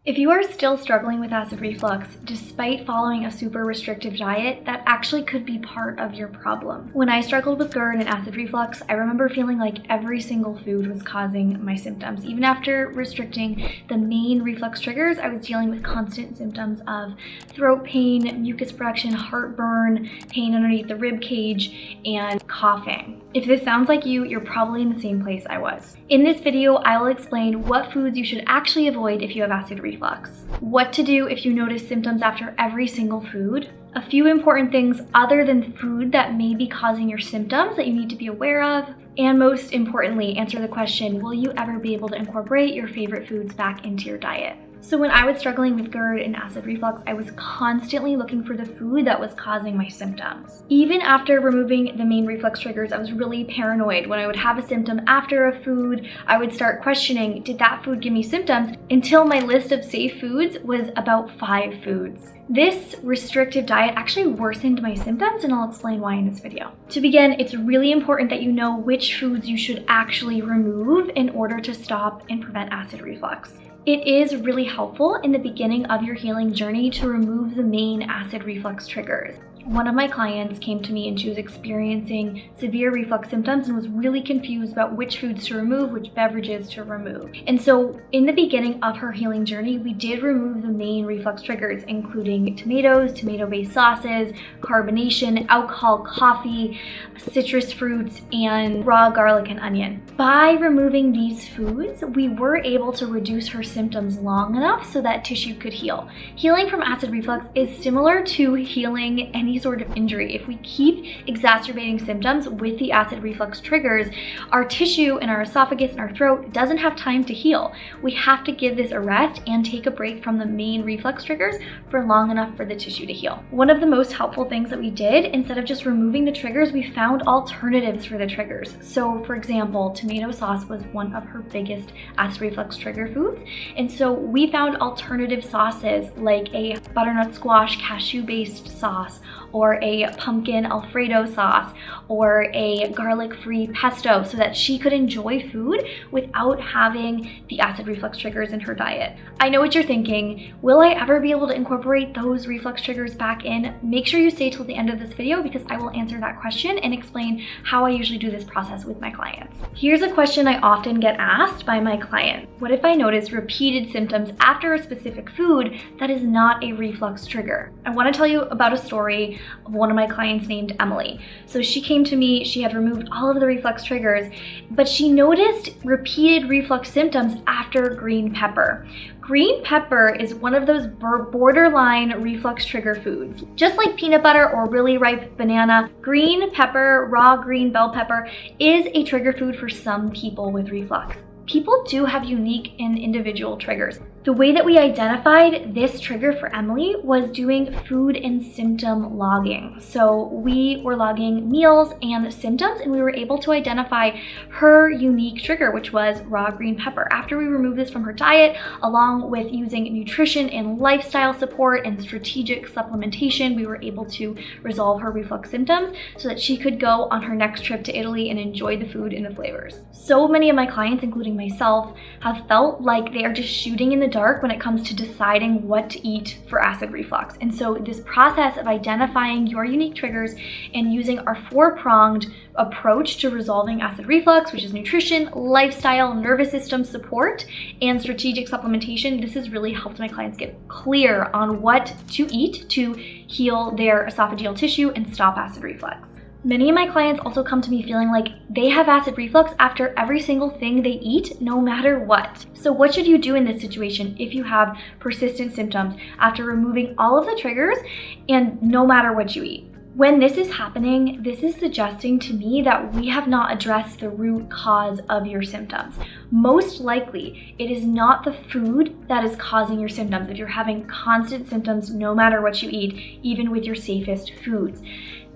If you are still struggling with acid reflux, despite following a super restrictive diet, that actually could be part of your problem. When I struggled with GERD and acid reflux, I remember feeling like every single food was causing my symptoms. Even after restricting the main reflux triggers, I was dealing with constant symptoms of throat pain, mucus production, heartburn, pain underneath the rib cage, and coughing. If this sounds like you, you're probably in the same place I was. In this video, I will explain what foods you should actually avoid if you have acid reflux, what to do if you notice symptoms after every single food, a few important things other than food that may be causing your symptoms that you need to be aware of, and most importantly, answer the question, will you ever be able to incorporate your favorite foods back into your diet? So when I was struggling with GERD and acid reflux, I was constantly looking for the food that was causing my symptoms. Even after removing the main reflux triggers, I was really paranoid. When I would have a symptom after a food, I would start questioning, did that food give me symptoms? Until my list of safe foods was about 5 foods. This restrictive diet actually worsened my symptoms, and I'll explain why in this video. To begin, it's really important that you know which foods you should actually remove in order to stop and prevent acid reflux. It is really helpful in the beginning of your healing journey to remove the main acid reflux triggers. One of my clients came to me and she was experiencing severe reflux symptoms and was really confused about which foods to remove, which beverages to remove. And so in the beginning of her healing journey, we did remove the main reflux triggers, including tomatoes, tomato-based sauces, carbonation, alcohol, coffee, citrus fruits, and raw garlic and onion. By removing these foods, we were able to reduce her symptoms long enough so that tissue could heal. Healing from acid reflux is similar to healing any sort of injury. If we keep exacerbating symptoms with the acid reflux triggers, our tissue in our esophagus and our throat doesn't have time to heal. We have to give this a rest and take a break from the main reflux triggers for long enough for the tissue to heal. One of the most helpful things that we did, instead of just removing the triggers, we found alternatives for the triggers. So for example, tomato sauce was one of her biggest acid reflux trigger foods. And so we found alternative sauces like a butternut squash cashew-based sauce, or a pumpkin Alfredo sauce, or a garlic-free pesto, so that she could enjoy food without having the acid reflux triggers in her diet. I know what you're thinking, will I ever be able to incorporate those reflux triggers back in? Make sure you stay till the end of this video because I will answer that question and explain how I usually do this process with my clients. Here's a question I often get asked by my clients. What if I notice repeated symptoms after a specific food that is not a reflux trigger? I want to tell you about a story of one of my clients named Emily. So she came to me, she had removed all of the reflux triggers, but she noticed repeated reflux symptoms after green pepper. Green pepper is one of those borderline reflux trigger foods. Just like peanut butter or really ripe banana, green pepper, raw green bell pepper, is a trigger food for some people with reflux. People do have unique and individual triggers. The way that we identified this trigger for Emily was doing food and symptom logging. So we were logging meals and symptoms, and we were able to identify her unique trigger, which was raw green pepper. After we removed this from her diet, along with using nutrition and lifestyle support and strategic supplementation, we were able to resolve her reflux symptoms so that she could go on her next trip to Italy and enjoy the food and the flavors. So many of my clients, including myself, have felt like they are just shooting in the dark when it comes to deciding what to eat for acid reflux. And so this process of identifying your unique triggers and using our 4-pronged approach to resolving acid reflux, which is nutrition, lifestyle, nervous system support, and strategic supplementation, this has really helped my clients get clear on what to eat to heal their esophageal tissue and stop acid reflux. Many of my clients also come to me feeling like they have acid reflux after every single thing they eat, no matter what. So what should you do in this situation if you have persistent symptoms after removing all of the triggers and no matter what you eat? When this is happening, this is suggesting to me that we have not addressed the root cause of your symptoms. Most likely, it is not the food that is causing your symptoms if you're having constant symptoms no matter what you eat, even with your safest foods.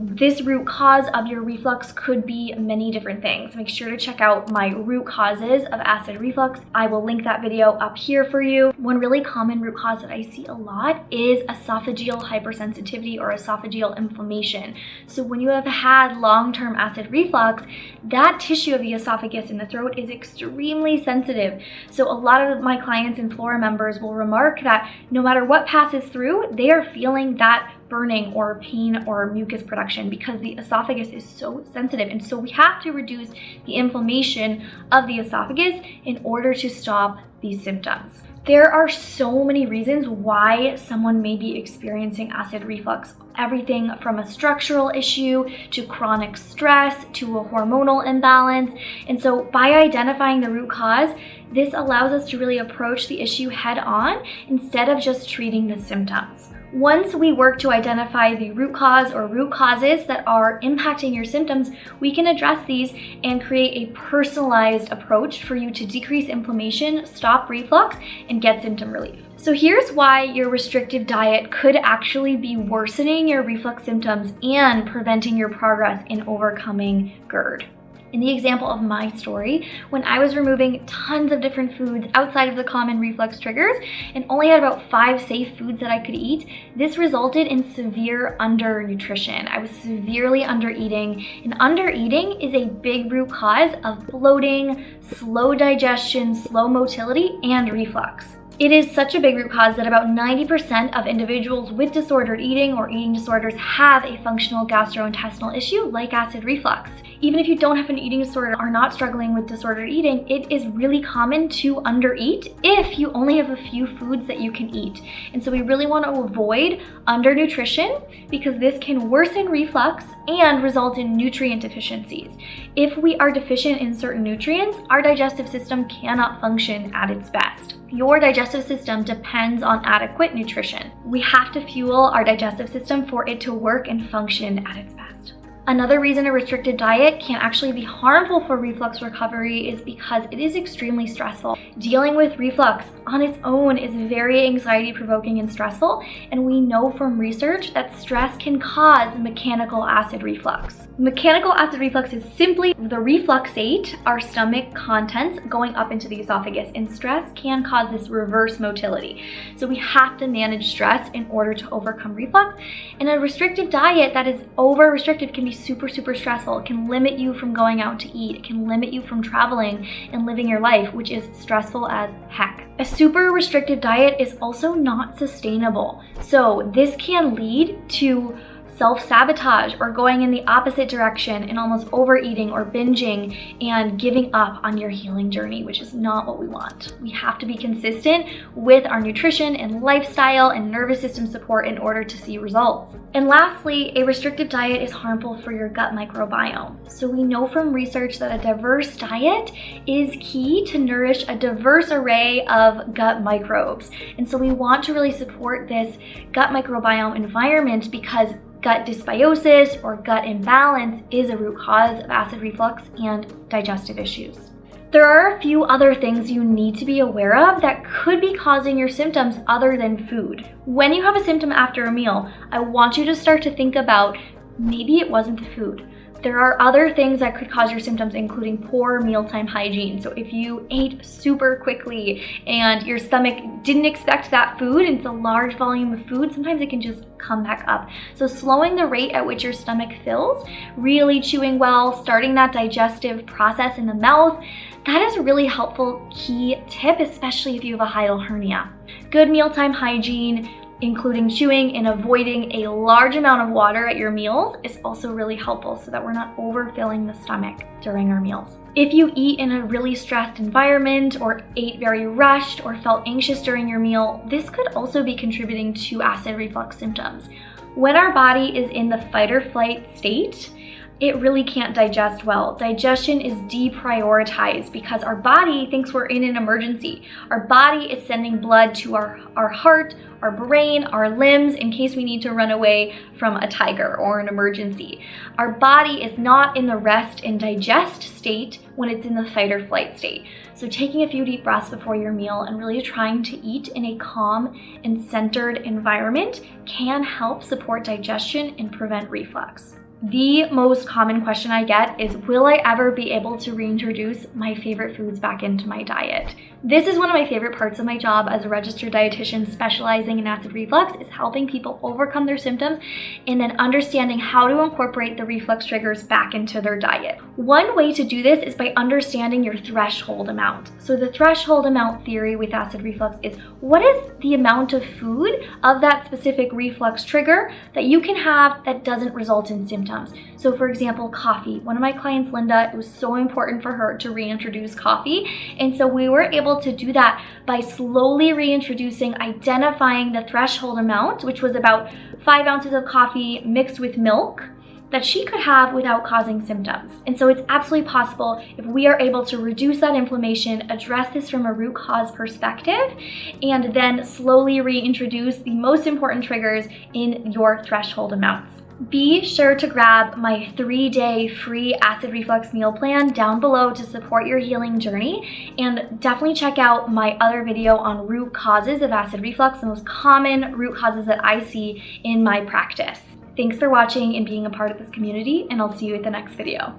This root cause of your reflux could be many different things. Make sure to check out my root causes of acid reflux. I will link that video up here for you. One really common root cause that I see a lot is esophageal hypersensitivity or esophageal inflammation. So when you have had long-term acid reflux, that tissue of the esophagus and the throat is extremely sensitive. So a lot of my clients and FLORA members will remark that no matter what passes through, they are feeling that burning or pain or mucus production because the esophagus is so sensitive. And so we have to reduce the inflammation of the esophagus in order to stop these symptoms. There are so many reasons why someone may be experiencing acid reflux. Everything from a structural issue to chronic stress to a hormonal imbalance. And so by identifying the root cause, this allows us to really approach the issue head on instead of just treating the symptoms. Once we work to identify the root cause or root causes that are impacting your symptoms, we can address these and create a personalized approach for you to decrease inflammation, stop reflux, and get symptom relief. So here's why your restrictive diet could actually be worsening your reflux symptoms and preventing your progress in overcoming GERD. In the example of my story, when I was removing tons of different foods outside of the common reflux triggers and only had about 5 safe foods that I could eat, this resulted in severe undernutrition. I was severely undereating, and undereating is a big root cause of bloating, slow digestion, slow motility, and reflux. It is such a big root cause that about 90% of individuals with disordered eating or eating disorders have a functional gastrointestinal issue like acid reflux. Even if you don't have an eating disorder or are not struggling with disordered eating, it is really common to undereat if you only have a few foods that you can eat. And so we really want to avoid undernutrition because this can worsen reflux and result in nutrient deficiencies. If we are deficient in certain nutrients, our digestive system cannot function at its best. Your digestive system depends on adequate nutrition. We have to fuel our digestive system for it to work and function at its best. Another reason a restricted diet can actually be harmful for reflux recovery is because it is extremely stressful. Dealing with reflux on its own is very anxiety-provoking and stressful, and we know from research that stress can cause mechanical acid reflux. Mechanical acid reflux is simply the refluxate, our stomach contents, going up into the esophagus, and stress can cause this reverse motility. So we have to manage stress in order to overcome reflux, and a restrictive diet that is over-restricted can be super stressful. It can limit you from going out to eat. It can limit you from traveling and living your life, which is stressful as heck. A super restrictive diet is also not sustainable. So this can lead to self-sabotage or going in the opposite direction and almost overeating or binging and giving up on your healing journey, which is not what we want. We have to be consistent with our nutrition and lifestyle and nervous system support in order to see results. And lastly, a restrictive diet is harmful for your gut microbiome. So we know from research that a diverse diet is key to nourish a diverse array of gut microbes. And so we want to really support this gut microbiome environment because gut dysbiosis or gut imbalance is a root cause of acid reflux and digestive issues. There are a few other things you need to be aware of that could be causing your symptoms other than food. When you have a symptom after a meal, I want you to start to think about maybe it wasn't the food. There are other things that could cause your symptoms, including poor mealtime hygiene. So if you ate super quickly and your stomach didn't expect that food, and it's a large volume of food, sometimes it can just come back up. So slowing the rate at which your stomach fills, really chewing well, starting that digestive process in the mouth, that is a really helpful key tip, especially if you have a hiatal hernia. Good mealtime hygiene, including chewing and avoiding a large amount of water at your meals, is also really helpful so that we're not overfilling the stomach during our meals. If you eat in a really stressed environment or ate very rushed or felt anxious during your meal, this could also be contributing to acid reflux symptoms. When our body is in the fight or flight state, it really can't digest well. Digestion is deprioritized because our body thinks we're in an emergency. Our body is sending blood to our heart, our brain, our limbs in case we need to run away from a tiger or an emergency. Our body is not in the rest and digest state when it's in the fight or flight state. So taking a few deep breaths before your meal and really trying to eat in a calm and centered environment can help support digestion and prevent reflux. The most common question I get is, will I ever be able to reintroduce my favorite foods back into my diet? This is one of my favorite parts of my job as a registered dietitian specializing in acid reflux, is helping people overcome their symptoms and then understanding how to incorporate the reflux triggers back into their diet. One way to do this is by understanding your threshold amount. So the threshold amount theory with acid reflux is, what is the amount of food of that specific reflux trigger that you can have that doesn't result in symptoms? So for example, coffee. One of my clients, Linda, it was so important for her to reintroduce coffee. And so we were able to do that by slowly reintroducing, identifying the threshold amount, which was about 5 ounces of coffee mixed with milk, that she could have without causing symptoms. And so it's absolutely possible if we are able to reduce that inflammation, address this from a root cause perspective, and then slowly reintroduce the most important triggers in your threshold amounts. Be sure to grab my 3-day free acid reflux meal plan down below to support your healing journey, and definitely check out my other video on root causes of acid reflux, the most common root causes that I see in my practice. Thanks for watching and being a part of this community, and I'll see you at the next video.